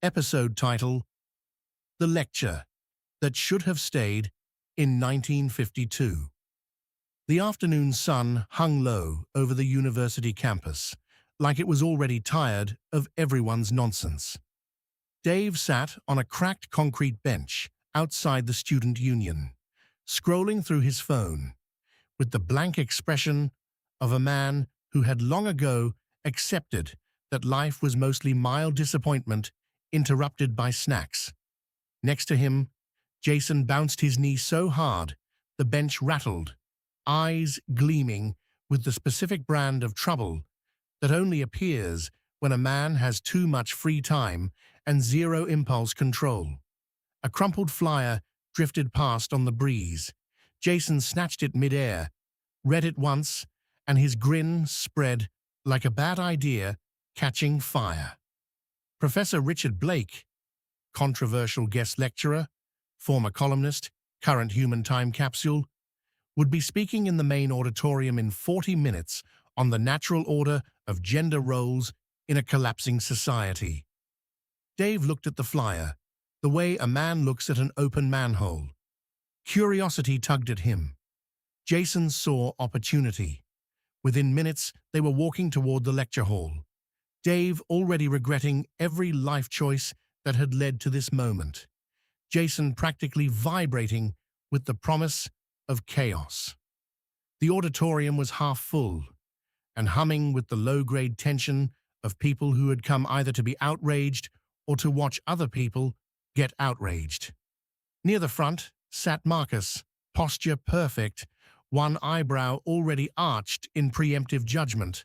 Episode title: The Lecture That Should Have Stayed in 1952. The afternoon sun hung low over the university campus, like it was already tired of everyone's nonsense. Dave sat on a cracked concrete bench outside the student union, scrolling through his phone, with the blank expression of a man who had long ago accepted that life was mostly mild disappointment interrupted by snacks. Next to him, Jason bounced his knee so hard the bench rattled, eyes gleaming with the specific brand of trouble that only appears when a man has too much free time and zero impulse control. A crumpled flyer drifted past on the breeze. Jason snatched it mid-air, read it once, and his grin spread like a bad idea catching fire. Professor Richard Blake, controversial guest lecturer, former columnist, current human time capsule, would be speaking in the main auditorium in 40 minutes on the natural order of gender roles in a collapsing society. Dave looked at the flyer, the way a man looks at an open manhole. Curiosity tugged at him. Jason saw opportunity. Within minutes, they were walking toward the lecture hall, Dave already regretting every life choice that had led to this moment. Jason practically vibrating with the promise of chaos. The auditorium was half full and humming with the low-grade tension of people who had come either to be outraged or to watch other people get outraged. Near the front sat Marcus, posture perfect, one eyebrow already arched in preemptive judgment,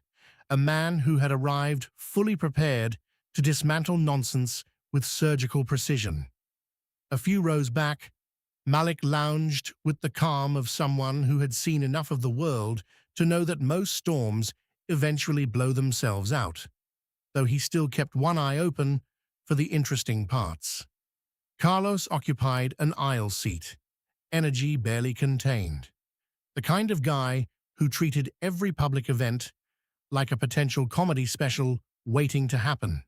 a man who had arrived fully prepared to dismantle nonsense with surgical precision. A few rows back, Malik lounged with the calm of someone who had seen enough of the world to know that most storms eventually blow themselves out, though he still kept one eye open for the interesting parts. Carlos occupied an aisle seat, energy barely contained. The kind of guy who treated every public event like a potential comedy special waiting to happen.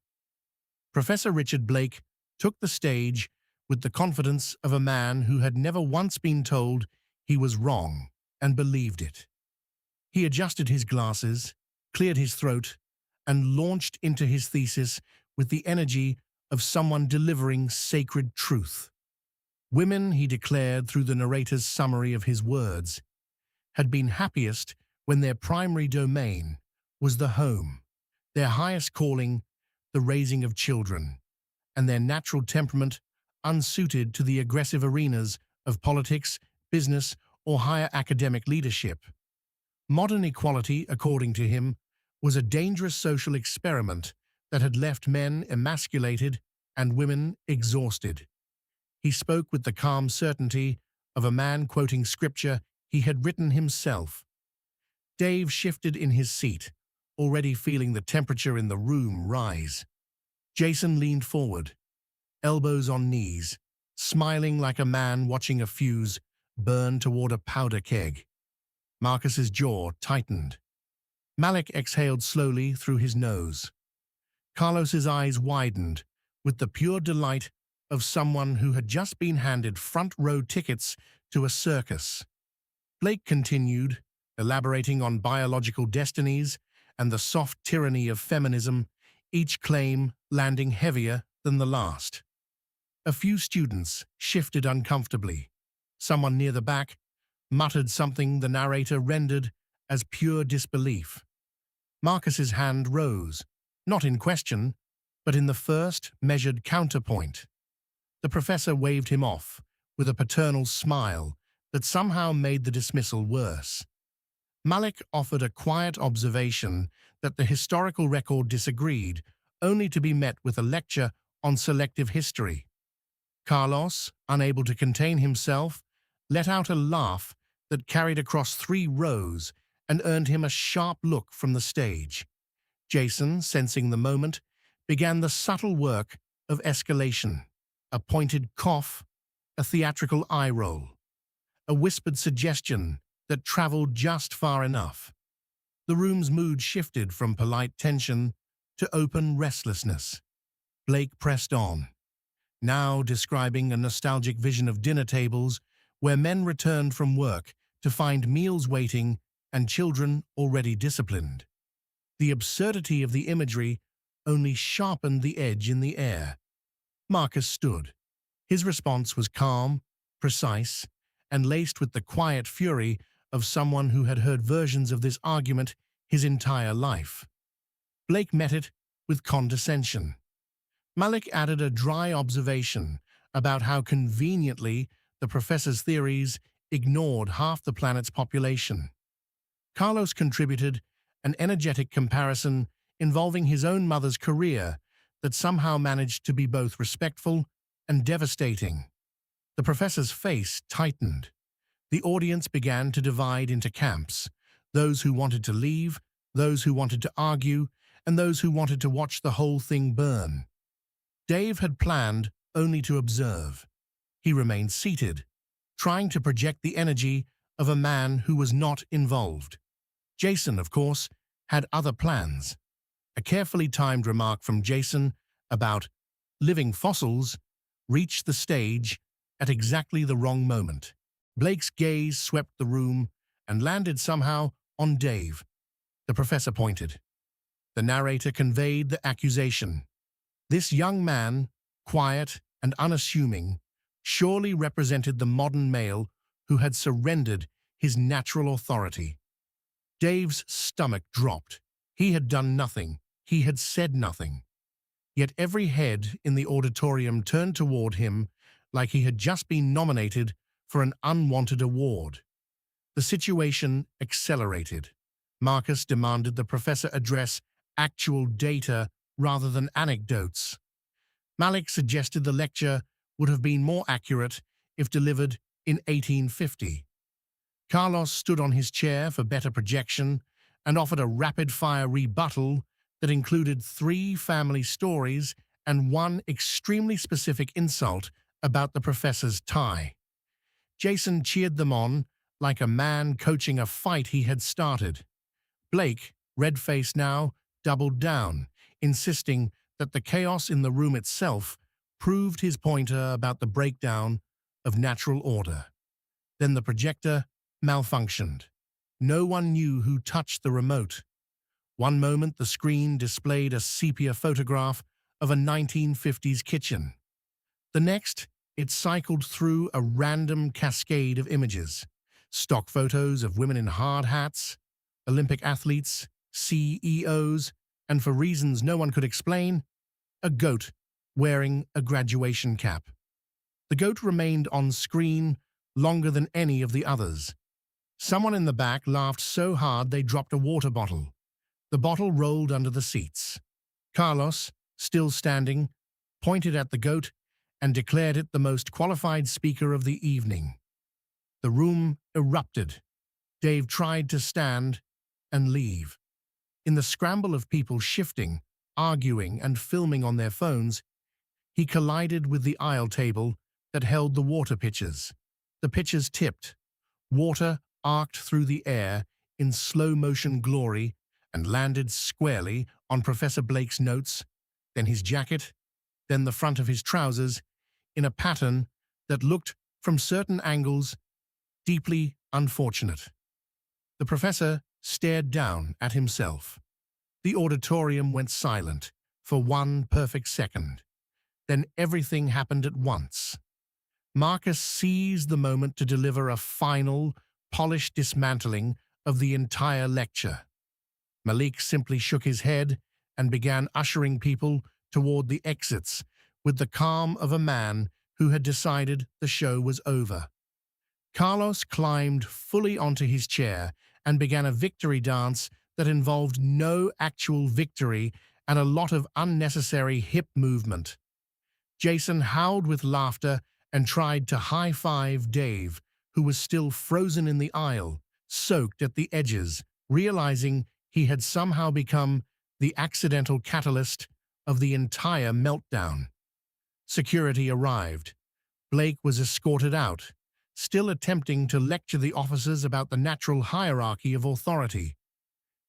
Professor Richard Blake took the stage with the confidence of a man who had never once been told he was wrong and believed it. He adjusted his glasses, cleared his throat, and launched into his thesis with the energy of someone delivering sacred truth. Women, he declared through the narrator's summary of his words, had been happiest when their primary domain was the home, their highest calling the raising of children, and their natural temperament unsuited to the aggressive arenas of politics, business, or higher academic leadership. Modern equality, according to him, was a dangerous social experiment that had left men emasculated and women exhausted. He spoke with the calm certainty of a man quoting scripture he had written himself. Dave shifted in his seat, already feeling the temperature in the room rise. Jason leaned forward, elbows on knees, smiling like a man watching a fuse burn toward a powder keg. Marcus's jaw tightened. Malik exhaled slowly through his nose. Carlos's eyes widened with the pure delight of someone who had just been handed front-row tickets to a circus. Blake continued, elaborating on biological destinies and the soft tyranny of feminism, each claim landing heavier than the last. A few students shifted uncomfortably. Someone near the back muttered something the narrator rendered as pure disbelief. Marcus's hand rose, not in question, but in the first measured counterpoint. The professor waved him off with a paternal smile that somehow made the dismissal worse. Malik offered a quiet observation that the historical record disagreed, only to be met with a lecture on selective history. Carlos, unable to contain himself, let out a laugh that carried across 3 rows and earned him a sharp look from the stage. Jason, sensing the moment, began the subtle work of escalation, a pointed cough, a theatrical eye roll, a whispered suggestion that traveled just far enough. The room's mood shifted from polite tension to open restlessness. Blake pressed on, now describing a nostalgic vision of dinner tables where men returned from work to find meals waiting and children already disciplined. The absurdity of the imagery only sharpened the edge in the air. Marcus stood. His response was calm, precise, and laced with the quiet fury of someone who had heard versions of this argument his entire life. Blake met it with condescension. Malik added a dry observation about how conveniently the professor's theories ignored half the planet's population. Carlos contributed an energetic comparison involving his own mother's career that somehow managed to be both respectful and devastating. The professor's face tightened. The audience began to divide into camps, those who wanted to leave, those who wanted to argue, and those who wanted to watch the whole thing burn. Dave had planned only to observe. He remained seated, trying to project the energy of a man who was not involved. Jason, of course, had other plans. A carefully timed remark from Jason about living fossils reached the stage at exactly the wrong moment. Blake's gaze swept the room and landed somehow on Dave. The professor pointed. The narrator conveyed the accusation. This young man, quiet and unassuming, surely represented the modern male who had surrendered his natural authority. Dave's stomach dropped. He had done nothing. He had said nothing. Yet every head in the auditorium turned toward him like he had just been nominated for an unwanted award. The situation accelerated. Marcus demanded the professor address actual data rather than anecdotes. Malik suggested the lecture would have been more accurate if delivered in 1850. Carlos stood on his chair for better projection and offered a rapid-fire rebuttal that included 3 family stories and 1 extremely specific insult about the professor's tie. Jason cheered them on like a man coaching a fight he had started. Blake, red-faced now, doubled down, insisting that the chaos in the room itself proved his pointer about the breakdown of natural order. Then the projector malfunctioned. No one knew who touched the remote. One moment the screen displayed a sepia photograph of a 1950s kitchen. The next, it cycled through a random cascade of images. Stock photos of women in hard hats, Olympic athletes, CEOs, and for reasons no one could explain, a goat wearing a graduation cap. The goat remained on screen longer than any of the others. Someone in the back laughed so hard they dropped a water bottle. The bottle rolled under the seats. Carlos, still standing, pointed at the goat and declared it the most qualified speaker of the evening. The room erupted. Dave tried to stand and leave. In the scramble of people shifting, arguing, and filming on their phones, he collided with the aisle table that held the water pitchers. The pitchers tipped. Water arced through the air in slow-motion glory and landed squarely on Professor Blake's notes, then his jacket, then the front of his trousers, in a pattern that looked, from certain angles, deeply unfortunate. The professor stared down at himself. The auditorium went silent for 1 perfect second. Then everything happened at once. Marcus seized the moment to deliver a final, polished dismantling of the entire lecture. Malik simply shook his head and began ushering people toward the exits with the calm of a man who had decided the show was over. Carlos climbed fully onto his chair and began a victory dance that involved no actual victory and a lot of unnecessary hip movement. Jason howled with laughter and tried to high-five Dave, who was still frozen in the aisle, soaked at the edges, realizing he had somehow become the accidental catalyst of the entire meltdown. Security arrived. Blake was escorted out, still attempting to lecture the officers about the natural hierarchy of authority.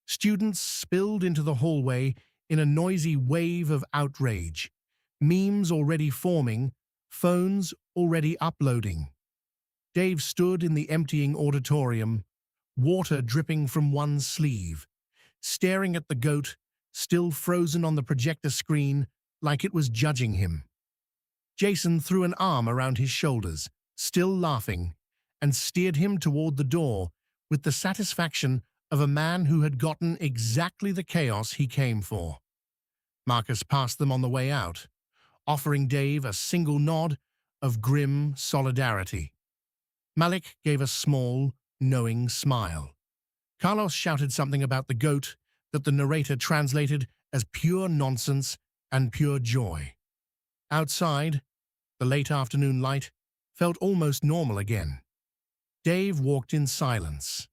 Students spilled into the hallway in a noisy wave of outrage. Memes already forming, phones already uploading. Dave stood in the emptying auditorium, water dripping from one sleeve, staring at the goat, still frozen on the projector screen like it was judging him. Jason threw an arm around his shoulders, still laughing, and steered him toward the door with the satisfaction of a man who had gotten exactly the chaos he came for. Marcus passed them on the way out, offering Dave a single nod of grim solidarity. Malik gave a small, knowing smile. Carlos shouted something about the goat that the narrator translated as pure nonsense and pure joy. Outside, the late afternoon light felt almost normal again. Dave walked in silence,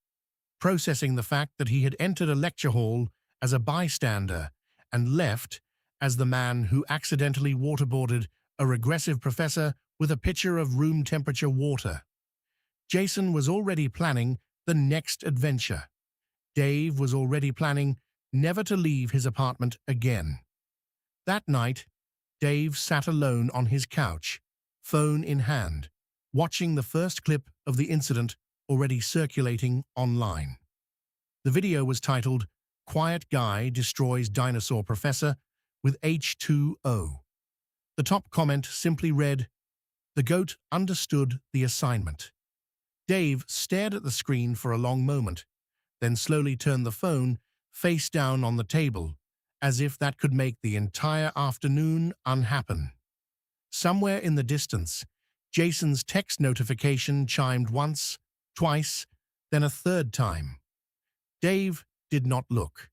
processing the fact that he had entered a lecture hall as a bystander and left as the man who accidentally waterboarded a regressive professor with a pitcher of room-temperature water. Jason was already planning the next adventure. Dave was already planning never to leave his apartment again. That night, Dave sat alone on his couch, phone in hand, watching the first clip of the incident already circulating online. The video was titled, "Quiet Guy Destroys Dinosaur Professor with H2O." The top comment simply read, "The goat understood the assignment." Dave stared at the screen for a long moment, then slowly turned the phone face down on the table, as if that could make the entire afternoon unhappen. Somewhere in the distance, Jason's text notification chimed once, twice, then a third time. Dave did not look.